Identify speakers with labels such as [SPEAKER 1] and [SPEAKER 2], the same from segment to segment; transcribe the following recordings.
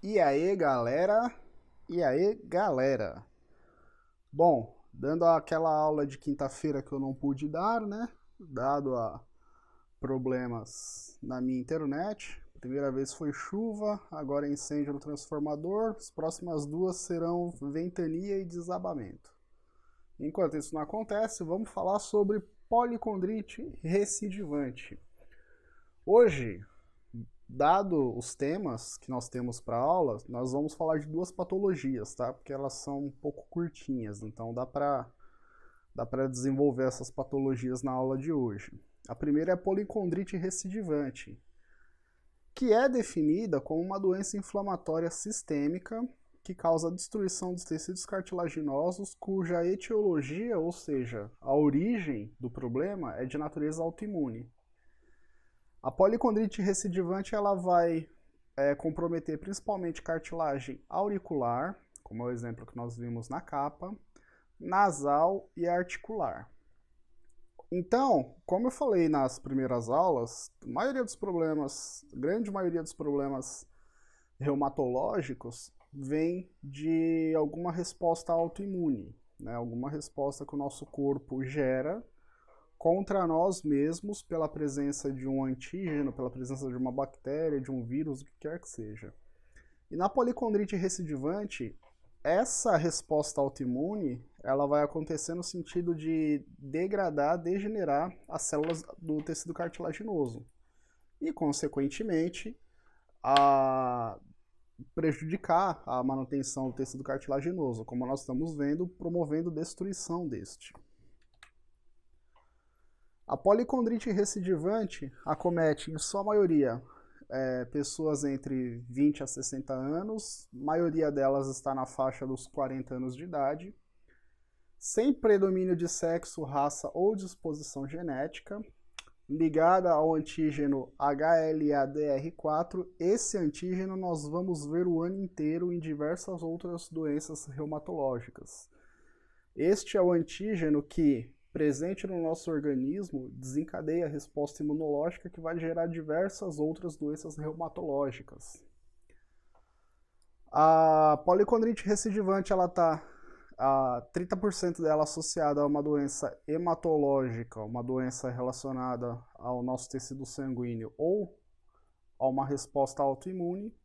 [SPEAKER 1] E aí, galera? E aí, galera? Bom, dando aquela aula de quinta-feira que eu não pude dar, né? Dado a problemas na minha internet. Primeira vez foi chuva, agora é incêndio no transformador. As próximas duas serão ventania e desabamento. Enquanto isso não acontece, vamos falar sobre policondrite recidivante. Hoje, dado os temas que nós temos para aula, nós vamos falar de duas patologias, tá? Porque elas são um pouco curtinhas, então dá para desenvolver essas patologias na aula de hoje. A primeira é a policondrite recidivante, que é definida como uma doença inflamatória sistêmica que causa destruição dos tecidos cartilaginosos cuja etiologia, ou seja, a origem do problema, é de natureza autoimune. A policondrite recidivante ela vai comprometer principalmente cartilagem auricular, como é o exemplo que nós vimos na capa, nasal e articular. Então, como eu falei nas primeiras aulas, a maioria dos problemas, grande maioria dos problemas reumatológicos vem de alguma resposta autoimune, né? Alguma resposta que o nosso corpo gera contra nós mesmos pela presença de um antígeno, pela presença de uma bactéria, de um vírus, o que quer que seja. E na policondrite recidivante, essa resposta autoimune ela vai acontecer no sentido de degradar, degenerar as células do tecido cartilaginoso e, consequentemente, a prejudicar a manutenção do tecido cartilaginoso, como nós estamos vendo, promovendo destruição deste. A policondrite recidivante acomete, em sua maioria, pessoas entre 20 a 60 anos, a maioria delas está na faixa dos 40 anos de idade, sem predomínio de sexo, raça ou disposição genética, ligada ao antígeno HLA-DR4. Esse antígeno nós vamos ver o ano inteiro em diversas outras doenças reumatológicas. Este é o antígeno que, presente no nosso organismo, desencadeia a resposta imunológica que vai gerar diversas outras doenças reumatológicas. A policondrite recidivante ela está a 30% dela associada a uma doença hematológica, uma doença relacionada ao nosso tecido sanguíneo ou a uma resposta autoimune.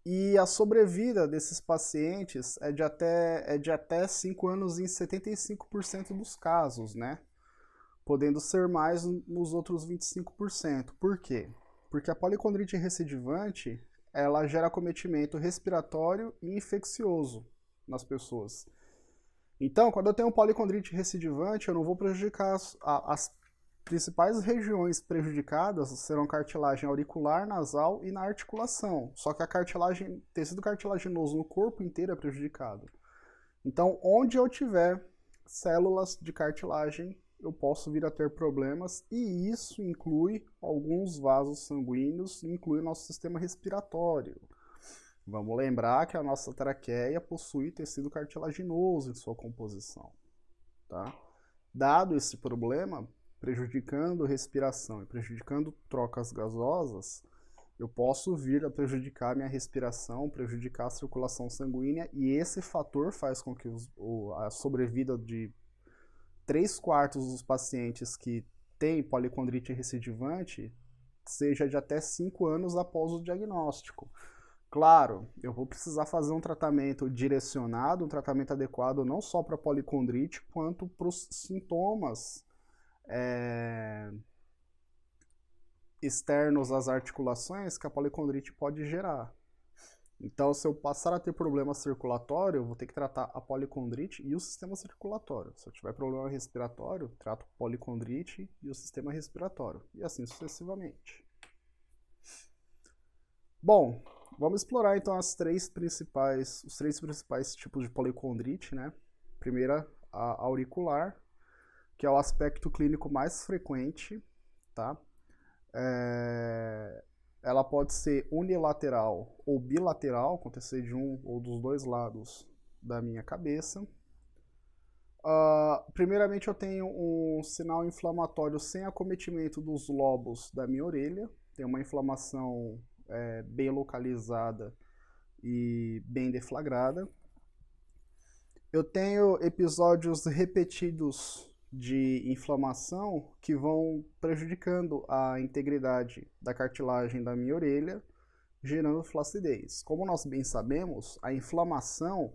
[SPEAKER 1] E a sobrevida desses pacientes é de até 5 anos em 75% dos casos, né? Podendo ser mais nos outros 25%. Por quê? Porque a policondrite recidivante ela gera acometimento respiratório e infeccioso nas pessoas. Então, quando eu tenho policondrite recidivante, eu não vou prejudicar as principais regiões prejudicadas serão cartilagem auricular, nasal e na articulação. Só que a cartilagem, tecido cartilaginoso no corpo inteiro é prejudicado. Então, onde eu tiver células de cartilagem, eu posso vir a ter problemas, e isso inclui alguns vasos sanguíneos, inclui o nosso sistema respiratório. Vamos lembrar que a nossa traqueia possui tecido cartilaginoso em sua composição, tá? Dado esse problema, prejudicando respiração e prejudicando trocas gasosas, eu posso vir a prejudicar minha respiração, prejudicar a circulação sanguínea, e esse fator faz com que a sobrevida de 3/4 dos pacientes que têm policondrite recidivante seja de até 5 anos após o diagnóstico. Claro, eu vou precisar fazer um tratamento direcionado, um tratamento adequado não só para policondrite, quanto para os sintomas externos às articulações que a policondrite pode gerar. Então, se eu passar a ter problema circulatório, eu vou ter que tratar a policondrite e o sistema circulatório. Se eu tiver problema respiratório, trato a policondrite e o sistema respiratório, e assim sucessivamente. Bom, vamos explorar então os três principais tipos de policondrite, né? Primeira, a auricular, que é o aspecto clínico mais frequente, tá? Ela pode ser unilateral ou bilateral, acontecer de um ou dos dois lados da minha cabeça. Primeiramente, eu tenho um sinal inflamatório sem acometimento dos lobos da minha orelha. Tem uma inflamação bem localizada e bem deflagrada. Eu tenho episódios repetidos de inflamação que vão prejudicando a integridade da cartilagem da minha orelha, gerando flacidez. Como nós bem sabemos, a inflamação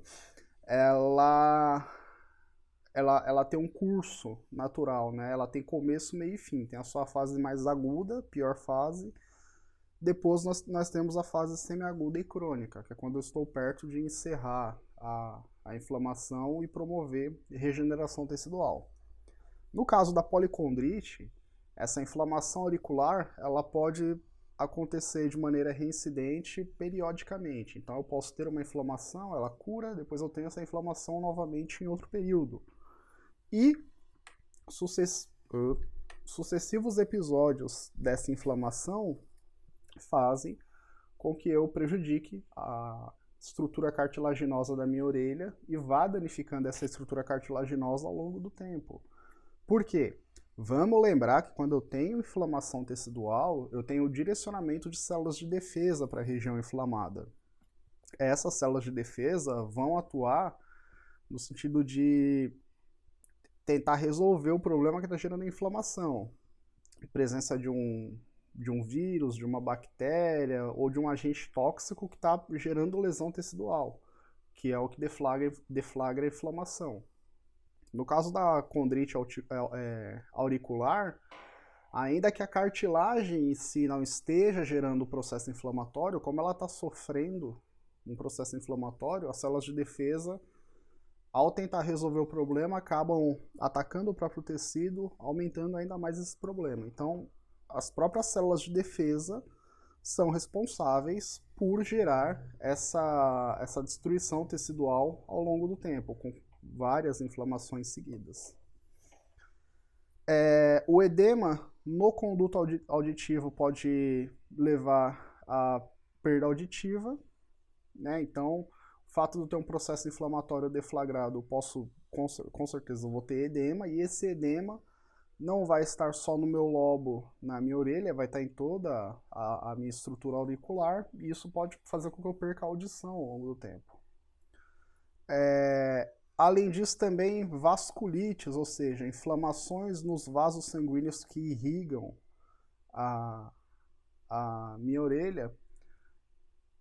[SPEAKER 1] ela tem um curso natural, né? Ela tem começo, meio e fim. Tem a sua fase mais aguda, pior fase. Depois nós temos a fase semiaguda e crônica, que é quando eu estou perto de encerrar a inflamação e promover regeneração tecidual. No caso da policondrite, essa inflamação auricular ela pode acontecer de maneira reincidente periodicamente. Então eu posso ter uma inflamação, ela cura, depois eu tenho essa inflamação novamente em outro período. E sucessivos episódios dessa inflamação fazem com que eu prejudique a estrutura cartilaginosa da minha orelha e vá danificando essa estrutura cartilaginosa ao longo do tempo. Por quê? Vamos lembrar que quando eu tenho inflamação tecidual, eu tenho o direcionamento de células de defesa para a região inflamada. Essas células de defesa vão atuar no sentido de tentar resolver o problema que está gerando a inflamação. A presença de um vírus, de uma bactéria ou de um agente tóxico que está gerando lesão tecidual, que é o que deflagra a inflamação. No caso da condrite auricular, ainda que a cartilagem em si não esteja gerando o processo inflamatório, como ela está sofrendo um processo inflamatório, as células de defesa, ao tentar resolver o problema, acabam atacando o próprio tecido, aumentando ainda mais esse problema. Então, as próprias células de defesa são responsáveis por gerar essa destruição tecidual ao longo do tempo, com várias inflamações seguidas. O edema no conduto auditivo pode levar à perda auditiva, né? Então, o fato de eu ter um processo inflamatório deflagrado, eu posso, com certeza, eu vou ter edema, e esse edema não vai estar só no meu lobo, na minha orelha, vai estar em toda a minha estrutura auricular, e isso pode fazer com que eu perca a audição ao longo do tempo. Além disso, também vasculites, ou seja, inflamações nos vasos sanguíneos que irrigam a minha orelha,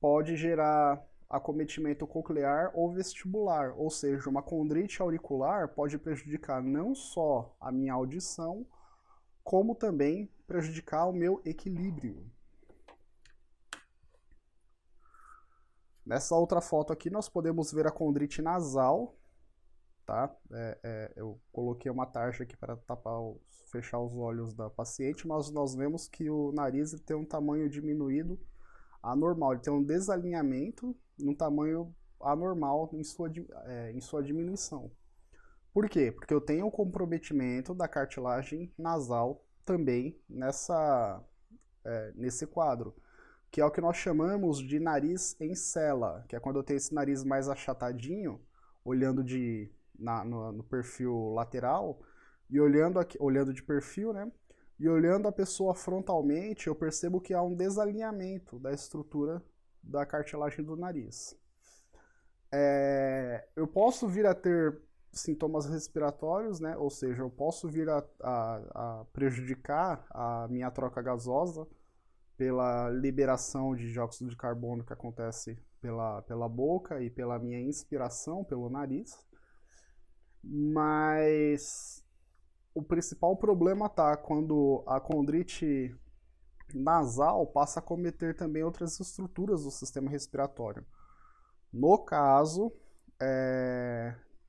[SPEAKER 1] pode gerar acometimento coclear ou vestibular, ou seja, uma condrite auricular pode prejudicar não só a minha audição, como também prejudicar o meu equilíbrio. Nessa outra foto aqui nós podemos ver a condrite nasal, tá? Eu coloquei uma tarja aqui para fechar os olhos da paciente, mas nós vemos que o nariz tem um tamanho diminuído anormal, ele tem um desalinhamento num tamanho anormal em sua diminuição. Por quê? Porque eu tenho um comprometimento da cartilagem nasal também nesse quadro, que é o que nós chamamos de nariz em cela, que é quando eu tenho esse nariz mais achatadinho, olhando no perfil lateral, e olhando de perfil, né? E olhando a pessoa frontalmente, eu percebo que há um desalinhamento da estrutura da cartilagem do nariz. Eu posso vir a ter sintomas respiratórios, né? Ou seja, eu posso vir a prejudicar a minha troca gasosa pela liberação de dióxido de carbono que acontece pela boca e pela minha inspiração pelo nariz. Mas o principal problema está quando a condrite nasal passa a acometer também outras estruturas do sistema respiratório. No caso,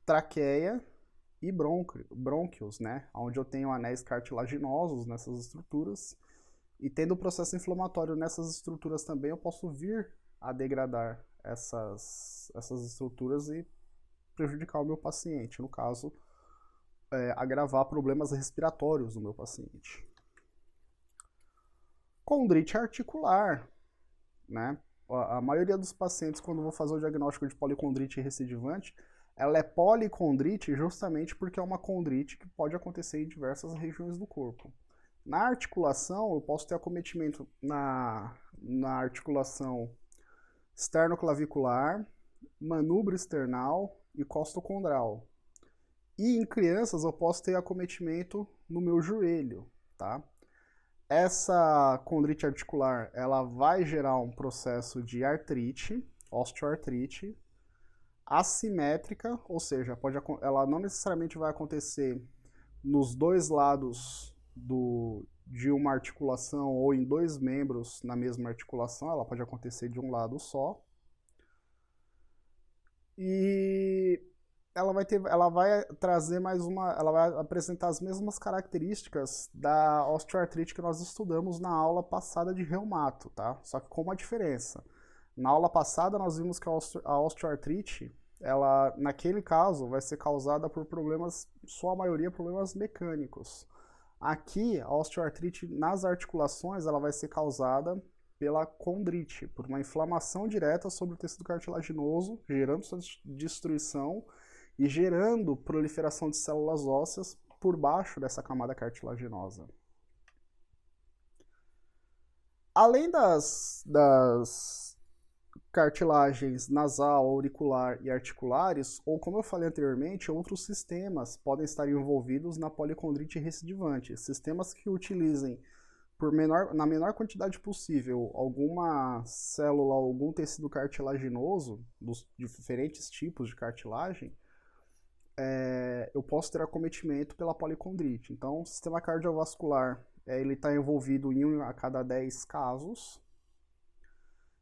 [SPEAKER 1] traqueia e brônquios, né? Onde eu tenho anéis cartilaginosos nessas estruturas. E tendo o processo inflamatório nessas estruturas também, eu posso vir a degradar essas estruturas e prejudicar o meu paciente. No caso, agravar problemas respiratórios no meu paciente. Condrite articular, né? A maioria dos pacientes, quando vou fazer o diagnóstico de policondrite recidivante, ela é policondrite justamente porque é uma condrite que pode acontecer em diversas regiões do corpo. Na articulação, eu posso ter acometimento na articulação esternoclavicular, manubro external e costocondral. E em crianças eu posso ter acometimento no meu joelho, tá? Essa condrite articular, ela vai gerar um processo de artrite, osteoartrite, assimétrica, ou seja, ela não necessariamente vai acontecer nos dois lados de uma articulação ou em dois membros na mesma articulação, ela pode acontecer de um lado só. E ela vai trazer ela vai apresentar as mesmas características da osteoartrite que nós estudamos na aula passada de reumato, tá? Só que com uma diferença. Na aula passada nós vimos que a osteoartrite, ela, naquele caso, vai ser causada por problemas, sua maioria, problemas mecânicos. Aqui, a osteoartrite nas articulações, ela vai ser causada pela condrite, por uma inflamação direta sobre o tecido cartilaginoso, gerando sua destruição e gerando proliferação de células ósseas por baixo dessa camada cartilaginosa. Além das cartilagens nasal, auricular e articulares, ou como eu falei anteriormente, outros sistemas podem estar envolvidos na policondrite recidivante, sistemas que utilizem na menor quantidade possível alguma célula, algum tecido cartilaginoso, dos diferentes tipos de cartilagem, eu posso ter acometimento pela policondrite. Então, o sistema cardiovascular ele está envolvido em 1 a cada 10 casos.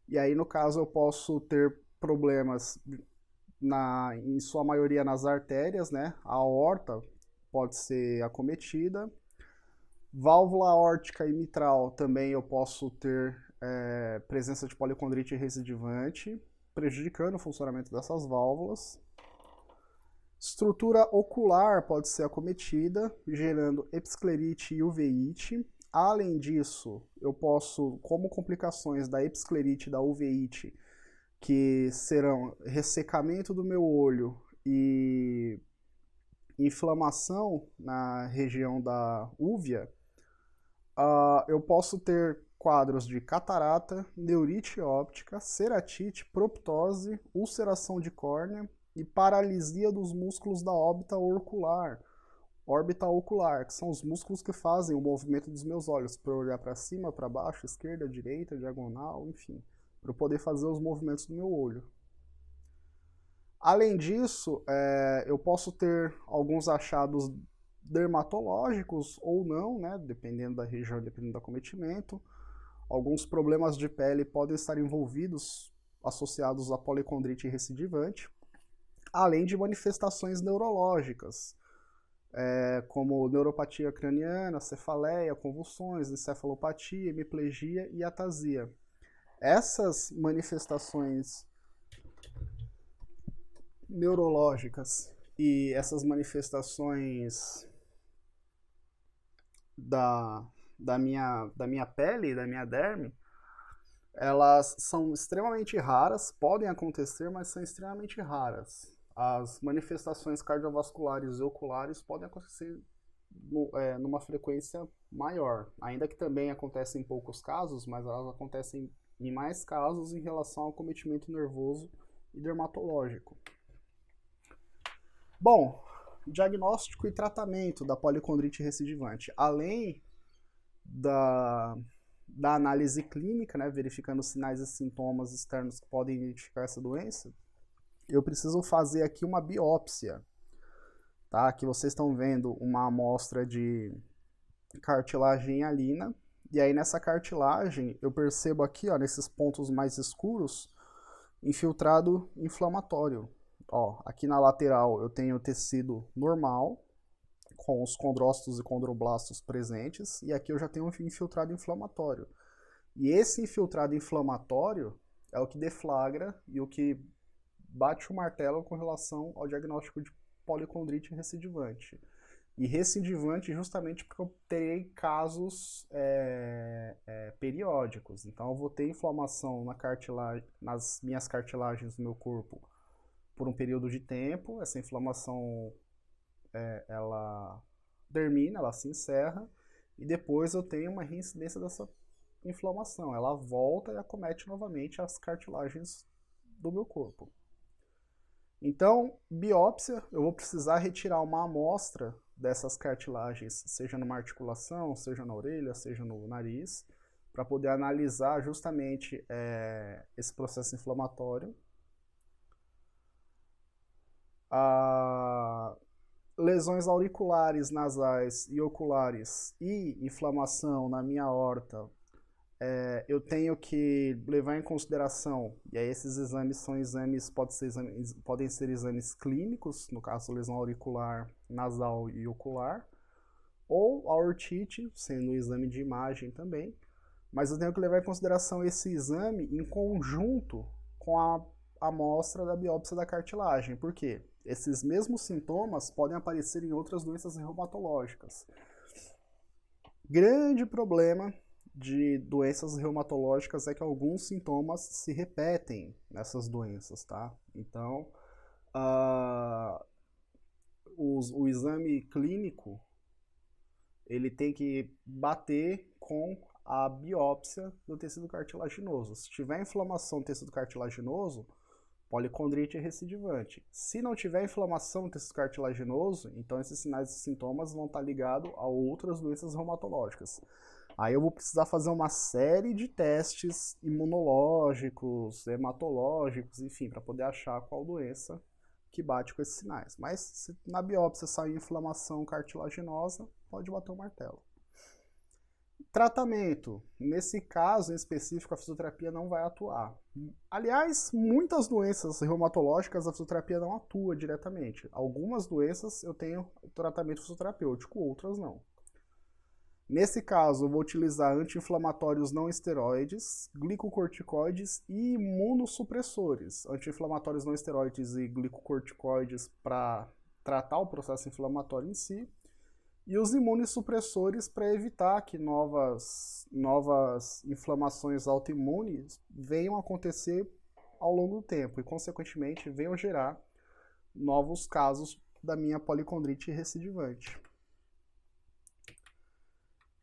[SPEAKER 1] E aí, no caso, eu posso ter problemas, em sua maioria, nas artérias, né? A aorta pode ser acometida. Válvula aórtica e mitral também eu posso ter presença de policondrite recidivante, prejudicando o funcionamento dessas válvulas. Estrutura ocular pode ser acometida, gerando episclerite e uveíte. Além disso, eu posso, como complicações da episclerite e da uveíte, que serão ressecamento do meu olho e inflamação na região da úvea, eu posso ter quadros de catarata, neurite óptica, ceratite, proptose, ulceração de córnea e paralisia dos músculos da órbita ocular, que são os músculos que fazem o movimento dos meus olhos, para eu olhar para cima, para baixo, esquerda, direita, diagonal, enfim, para eu poder fazer os movimentos do meu olho. Além disso, eu posso ter alguns achados dermatológicos ou não, né, dependendo da região, dependendo do acometimento. Alguns problemas de pele podem estar envolvidos, associados à policondrite recidivante, além de manifestações neurológicas, como neuropatia craniana, cefaleia, convulsões, encefalopatia, hemiplegia e atasia. Essas manifestações neurológicas e essas manifestações da minha pele, da minha derme, elas são extremamente raras, podem acontecer, mas são extremamente raras. As manifestações cardiovasculares e oculares podem acontecer numa frequência maior, ainda que também acontecem em poucos casos, mas elas acontecem em mais casos em relação ao acometimento nervoso e dermatológico. Bom, diagnóstico e tratamento da policondrite recidivante. Além da análise clínica, né, verificando sinais e sintomas externos que podem identificar essa doença, eu preciso fazer aqui uma biópsia. Tá? Aqui vocês estão vendo uma amostra de cartilagem hialina, e aí nessa cartilagem eu percebo aqui, ó, nesses pontos mais escuros, infiltrado inflamatório. Ó, aqui na lateral eu tenho tecido normal, com os condrócitos e condroblastos presentes, e aqui eu já tenho um infiltrado inflamatório. E esse infiltrado inflamatório é o que deflagra e o que bate o martelo com relação ao diagnóstico de policondrite recidivante. E recidivante justamente porque eu terei casos periódicos. Então eu vou ter inflamação nas minhas cartilagens do meu corpo por um período de tempo. Essa inflamação ela termina, ela se encerra, e depois eu tenho uma reincidência inflamação, ela volta e acomete novamente as cartilagens do meu corpo. Então, biópsia, eu vou precisar retirar uma amostra dessas cartilagens, seja numa articulação, seja na orelha, seja no nariz, para poder analisar justamente esse processo inflamatório. Lesões auriculares, nasais e oculares e inflamação na minha aorta, eu tenho que levar em consideração, e aí esses exames são exames, podem ser exames clínicos, no caso lesão auricular, nasal e ocular, ou a ortite, sendo um exame de imagem também, mas eu tenho que levar em consideração esse exame em conjunto com a amostra da biópsia da cartilagem. Por quê? Esses mesmos sintomas podem aparecer em outras doenças reumatológicas. Grande problema de doenças reumatológicas é que alguns sintomas se repetem nessas doenças, tá? Então, o exame clínico, ele tem que bater com a biópsia do tecido cartilaginoso. Se tiver inflamação do tecido cartilaginoso, policondrite recidivante. Se não tiver inflamação do tecido cartilaginoso, então esses sinais e sintomas vão estar ligados a outras doenças reumatológicas. Aí eu vou precisar fazer uma série de testes imunológicos, hematológicos, enfim, para poder achar qual doença que bate com esses sinais. Mas se na biópsia sair inflamação cartilaginosa, pode bater o martelo. Tratamento. Nesse caso em específico, a fisioterapia não vai atuar. Aliás, muitas doenças reumatológicas a fisioterapia não atua diretamente. Algumas doenças eu tenho tratamento fisioterapêutico, outras não. Nesse caso, eu vou utilizar anti-inflamatórios não esteroides, glicocorticoides e imunossupressores. Anti-inflamatórios não esteroides e glicocorticoides para tratar o processo inflamatório em si, e os imunossupressores para evitar que novas inflamações autoimunes venham a acontecer ao longo do tempo e, consequentemente, venham gerar novos casos da minha policondrite recidivante.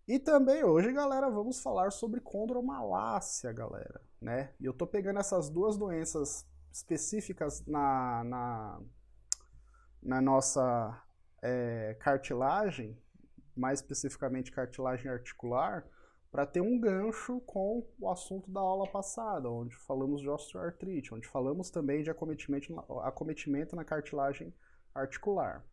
[SPEAKER 1] E também hoje, galera, vamos falar sobre condromalácia, galera, né? E eu tô pegando essas duas doenças específicas na nossa cartilagem, mais especificamente cartilagem articular, para ter um gancho com o assunto da aula passada, onde falamos de osteoartrite, onde falamos também de acometimento na cartilagem articular.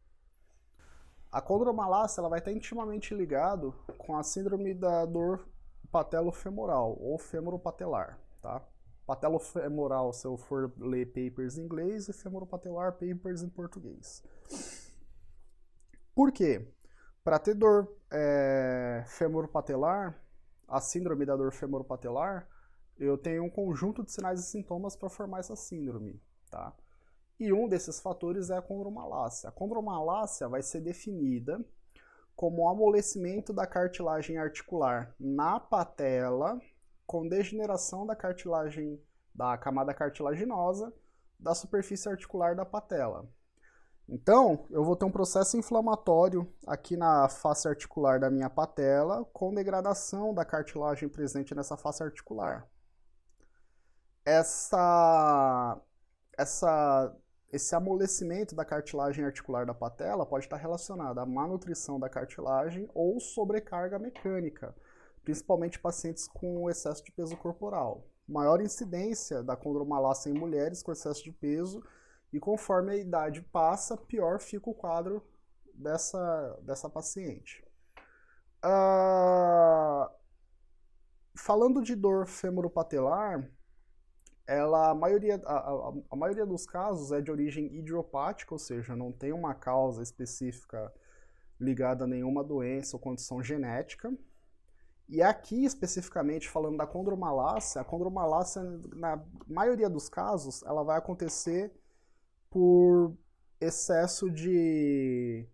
[SPEAKER 1] A condromalácia ela vai estar intimamente ligado com a síndrome da dor patelofemoral ou femoropatelar, tá? Patelofemoral, se eu for ler papers em inglês, e femoropatelar, papers em português. Por quê? Para ter dor femoropatelar, a síndrome da dor femoropatelar, eu tenho um conjunto de sinais e sintomas para formar essa síndrome, tá? E um desses fatores é a condromalácia. A condromalácia vai ser definida como o amolecimento da cartilagem articular na patela, com degeneração da cartilagem, da camada cartilaginosa, da superfície articular da patela. Então, eu vou ter um processo inflamatório aqui na face articular da minha patela, com degradação da cartilagem presente nessa face articular. Esse amolecimento da cartilagem articular da patela pode estar relacionado à má nutrição da cartilagem ou sobrecarga mecânica, principalmente pacientes com excesso de peso corporal. Maior incidência da condromalácia em mulheres com excesso de peso, e conforme a idade passa, pior fica o quadro dessa paciente. Falando de dor femoropatelar, a maioria dos casos é de origem idiopática, ou seja, não tem uma causa específica ligada a nenhuma doença ou condição genética. E aqui, especificamente, falando da condromalácia, a condromalácia, na maioria dos casos, ela vai acontecer por excesso de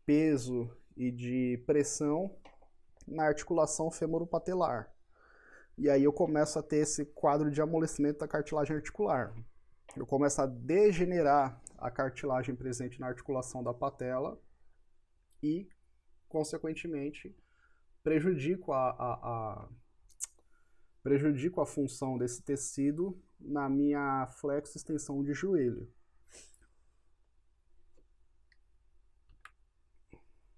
[SPEAKER 1] peso e de pressão na articulação femoropatelar. E aí eu começo a ter esse quadro de amolecimento da cartilagem articular. Eu começo a degenerar a cartilagem presente na articulação da patela e, consequentemente, prejudico a prejudico a função desse tecido na minha flexo-extensão de joelho.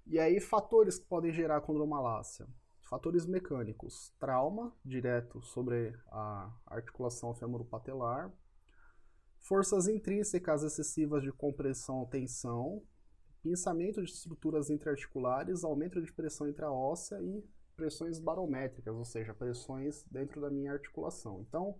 [SPEAKER 1] E aí, fatores que podem gerar condromalácia. Fatores mecânicos, trauma direto sobre a articulação femoropatelar, forças intrínsecas excessivas de compressão ou tensão, pinçamento de estruturas intraarticulares, aumento de pressão intraóssea e pressões barométricas, ou seja, pressões dentro da minha articulação. Então,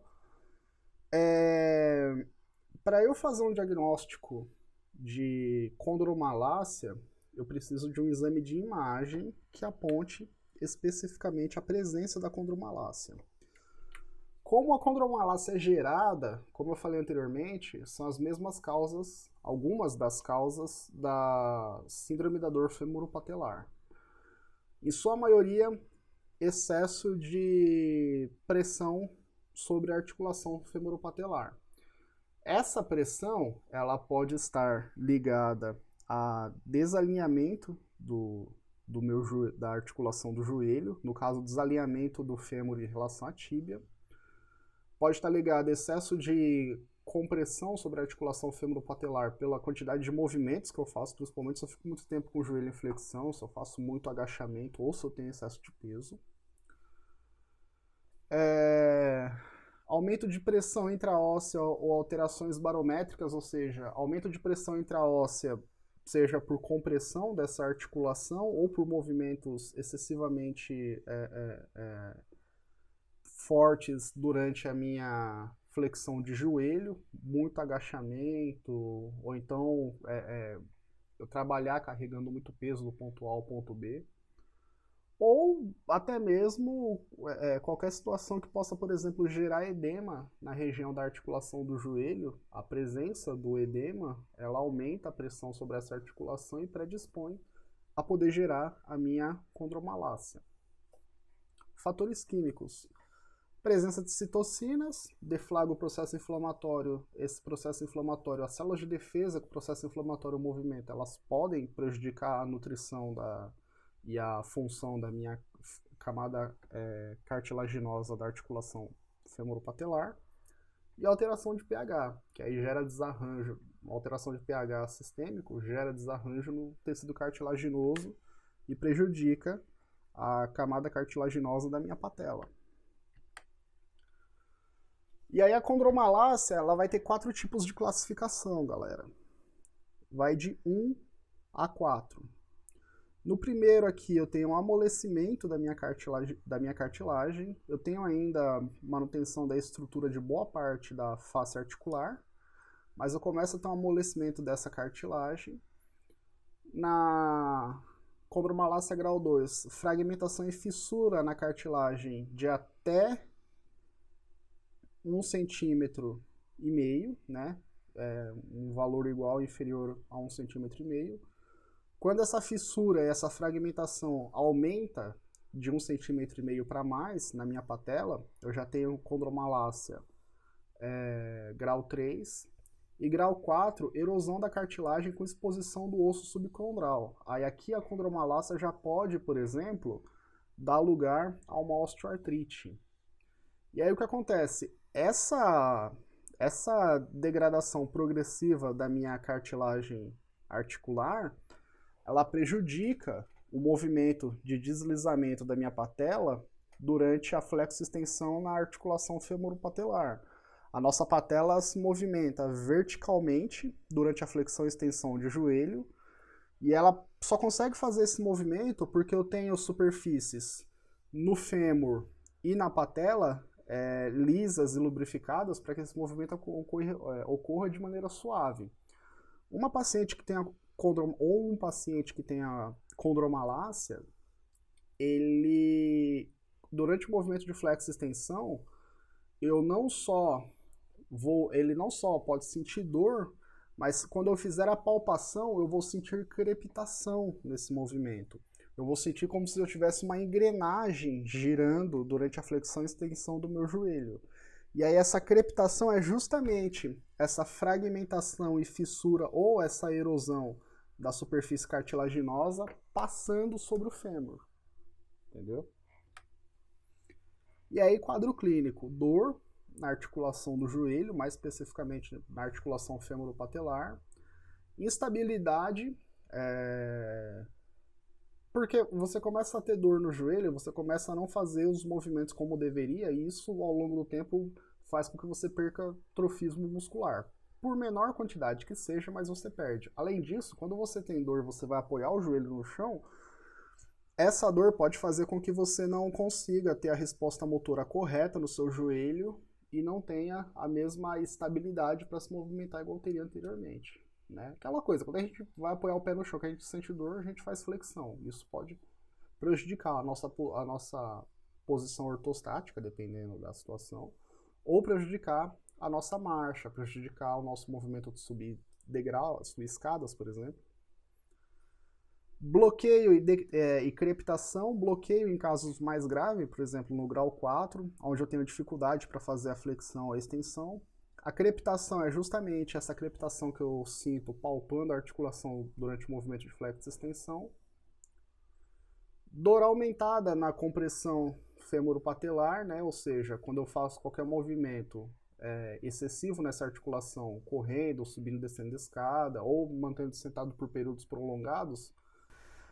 [SPEAKER 1] para eu fazer um diagnóstico de condromalácia, eu preciso de um exame de imagem que aponte especificamente a presença da condromalácia. Como a condromalácia é gerada, como eu falei anteriormente, são as mesmas causas, algumas das causas da síndrome da dor femoropatelar. Em sua maioria, excesso de pressão sobre a articulação femoropatelar. Essa pressão, ela pode estar ligada a desalinhamento da articulação do joelho, no caso, desalinhamento do fêmur em relação à tíbia. Pode estar ligado a excesso de compressão sobre a articulação femoropatelar pela quantidade de movimentos que eu faço, principalmente se eu fico muito tempo com o joelho em flexão, se eu faço muito agachamento ou se eu tenho excesso de peso. Aumento de pressão intraóssea ou alterações barométricas, ou seja, aumento de pressão intraóssea, seja por compressão dessa articulação ou por movimentos excessivamente fortes durante a minha flexão de joelho, muito agachamento, ou então eu trabalhar carregando muito peso do ponto A ao ponto B, ou até mesmo qualquer situação que possa, por exemplo, gerar edema na região da articulação do joelho. A presença do edema, ela aumenta a pressão sobre essa articulação e predispõe a poder gerar a minha condromalácia. Fatores químicos. Presença de citocinas, deflagra o processo inflamatório. Esse processo inflamatório, as células de defesa que o processo inflamatório movimenta, elas podem prejudicar a nutrição e a função da minha camada cartilaginosa da articulação femoropatelar. E alteração de pH, que aí gera desarranjo. Uma alteração de pH sistêmico gera desarranjo no tecido cartilaginoso e prejudica a camada cartilaginosa da minha patela. E aí a condromalácia, ela vai ter 4 tipos de classificação, galera. Vai de 1 a 4. No primeiro aqui eu tenho um amolecimento da minha cartilagem, eu tenho ainda manutenção da estrutura de boa parte da face articular, mas eu começo a ter um amolecimento dessa cartilagem. Na condromalácia grau 2, fragmentação e fissura na cartilagem de até 1,5 cm, né? Um valor igual ou inferior a 1,5 cm. Quando essa fissura e essa fragmentação aumenta de 1,5 cm para mais na minha patela, eu já tenho condromalácia grau 3. E grau 4, erosão da cartilagem com exposição do osso subcondral. Aí aqui a condromalácia já pode, por exemplo, dar lugar a uma osteoartrite. E aí o que acontece? Essa degradação progressiva da minha cartilagem articular, ela prejudica o movimento de deslizamento da minha patela durante a flexo-extensão na articulação femoropatelar. A nossa patela se movimenta verticalmente durante a flexão e extensão de joelho, e ela só consegue fazer esse movimento porque eu tenho superfícies no fêmur e na patela lisas e lubrificadas para que esse movimento ocorra de maneira suave. Uma paciente que tenha um paciente que tenha condromalácia, durante o movimento de flexo-extensão, ele não só pode sentir dor, mas quando eu fizer a palpação, eu vou sentir crepitação nesse movimento. Eu vou sentir como se eu tivesse uma engrenagem girando durante a flexão e extensão do meu joelho. E aí essa crepitação é justamente essa fragmentação e fissura ou essa erosão da superfície cartilaginosa passando sobre o fêmur. Entendeu? E aí, quadro clínico, dor na articulação do joelho, mais especificamente na articulação femoropatelar, instabilidade, porque você começa a ter dor no joelho, você começa a não fazer os movimentos como deveria, e isso ao longo do tempo faz com que você perca trofismo muscular. Por menor quantidade que seja, mas você perde. Além disso, quando você tem dor, você vai apoiar o joelho no chão, essa dor pode fazer com que você não consiga ter a resposta motora correta no seu joelho e não tenha a mesma estabilidade para se movimentar igual teria anteriormente. Né? Aquela coisa, quando a gente vai apoiar o pé no chão, que a gente sente dor, a gente faz flexão. Isso pode prejudicar a nossa posição ortostática, dependendo da situação, ou prejudicar a nossa marcha, prejudicar o nosso movimento de subir degrau, subir escadas, por exemplo. Bloqueio e crepitação, bloqueio em casos mais graves, por exemplo, no grau 4, onde eu tenho dificuldade para fazer a flexão ou a extensão. A crepitação é justamente essa crepitação que eu sinto palpando a articulação durante o movimento de flexo e extensão. Dor aumentada na compressão femoropatelar, né? Ou seja, quando eu faço qualquer movimento excessivo nessa articulação, correndo, subindo e descendo a escada, ou mantendo sentado por períodos prolongados.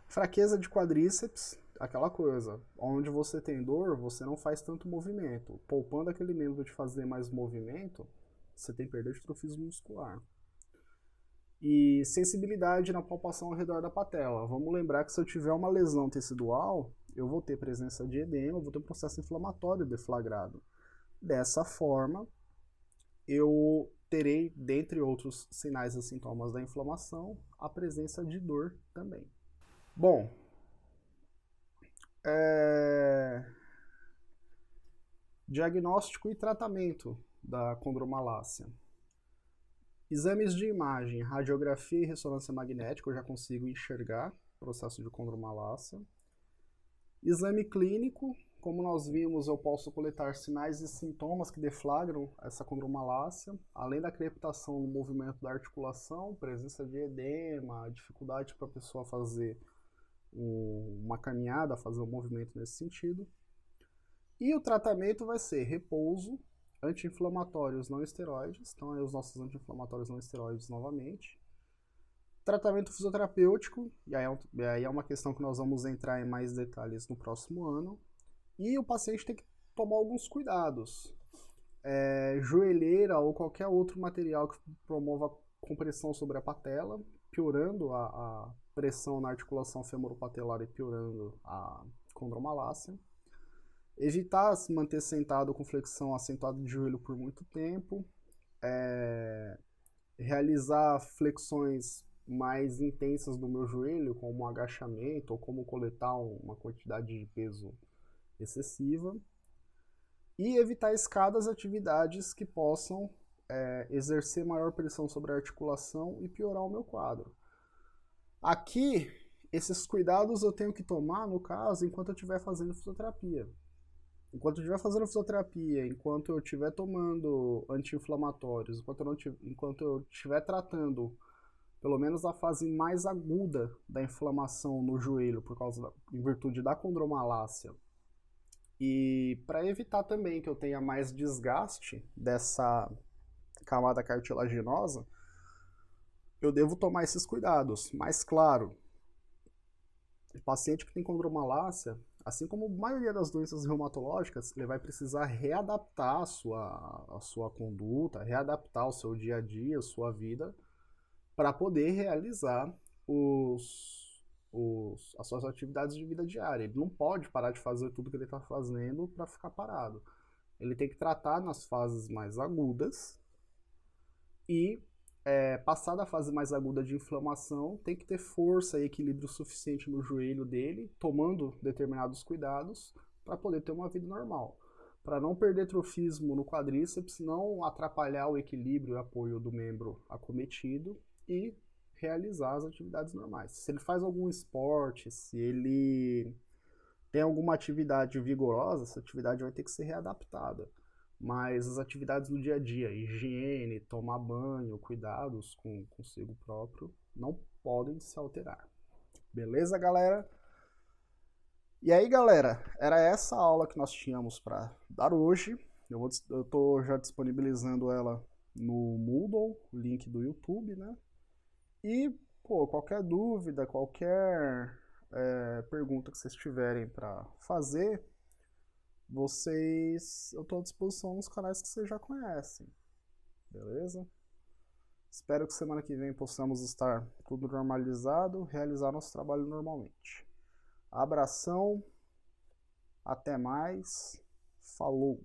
[SPEAKER 1] Fraqueza de quadríceps, aquela coisa, onde você tem dor, você não faz tanto movimento. Poupando aquele membro de fazer mais movimento, você tem perda de trofismo muscular. E sensibilidade na palpação ao redor da patela. Vamos lembrar que se eu tiver uma lesão tecidual, eu vou ter presença de edema, vou ter um processo inflamatório deflagrado. Dessa forma, eu terei, dentre outros sinais e sintomas da inflamação, a presença de dor também. Bom, diagnóstico e tratamento da condromalácia. Exames de imagem, radiografia e ressonância magnética, eu já consigo enxergar o processo de condromalácia. Exame clínico, como nós vimos, eu posso coletar sinais e sintomas que deflagram essa condromalácia, além da crepitação no movimento da articulação, presença de edema, dificuldade para a pessoa fazer uma caminhada, fazer um movimento nesse sentido. E o tratamento vai ser repouso, anti-inflamatórios não esteroides, então aí os nossos anti-inflamatórios não esteroides novamente. Tratamento fisioterapêutico, e aí é uma questão que nós vamos entrar em mais detalhes no próximo ano. E o paciente tem que tomar alguns cuidados. Joelheira ou qualquer outro material que promova compressão sobre a patela, piorando a pressão na articulação femoropatelar e piorando a condromalácia. Evitar se manter sentado com flexão acentuada de joelho por muito tempo. Realizar flexões mais intensas do meu joelho, como um agachamento ou como coletar uma quantidade de peso excessiva. E evitar escadas e atividades que possam exercer maior pressão sobre a articulação e piorar o meu quadro. Aqui, esses cuidados eu tenho que tomar, no caso, enquanto eu estiver fazendo fisioterapia. Enquanto eu estiver fazendo fisioterapia, enquanto eu estiver tomando anti-inflamatórios, enquanto eu estiver tratando pelo menos a fase mais aguda da inflamação no joelho, em virtude da condromalácia, e para evitar também que eu tenha mais desgaste dessa camada cartilaginosa, eu devo tomar esses cuidados. Mas claro, o paciente que tem condromalácia, assim como a maioria das doenças reumatológicas, ele vai precisar readaptar a sua conduta, readaptar o seu dia a dia, a sua vida, para poder realizar as suas atividades de vida diária. Ele não pode parar de fazer tudo que ele está fazendo para ficar parado. Ele tem que tratar nas fases mais agudas e, passada a fase mais aguda de inflamação, tem que ter força e equilíbrio suficiente no joelho dele, tomando determinados cuidados para poder ter uma vida normal. Para não perder trofismo no quadríceps, não atrapalhar o equilíbrio e apoio do membro acometido e realizar as atividades normais. Se ele faz algum esporte, se ele tem alguma atividade vigorosa, essa atividade vai ter que ser readaptada. Mas as atividades do dia a dia, higiene, tomar banho, cuidados consigo próprio, não podem se alterar. Beleza, galera? E aí, galera, era essa aula que nós tínhamos para dar hoje. Eu tô já disponibilizando ela no Moodle, link do YouTube, né? E, pô, qualquer dúvida, qualquer pergunta que vocês tiverem para fazer, eu estou à disposição nos canais que vocês já conhecem, beleza? Espero que semana que vem possamos estar tudo normalizado, realizar nosso trabalho normalmente. Abração, até mais, falou!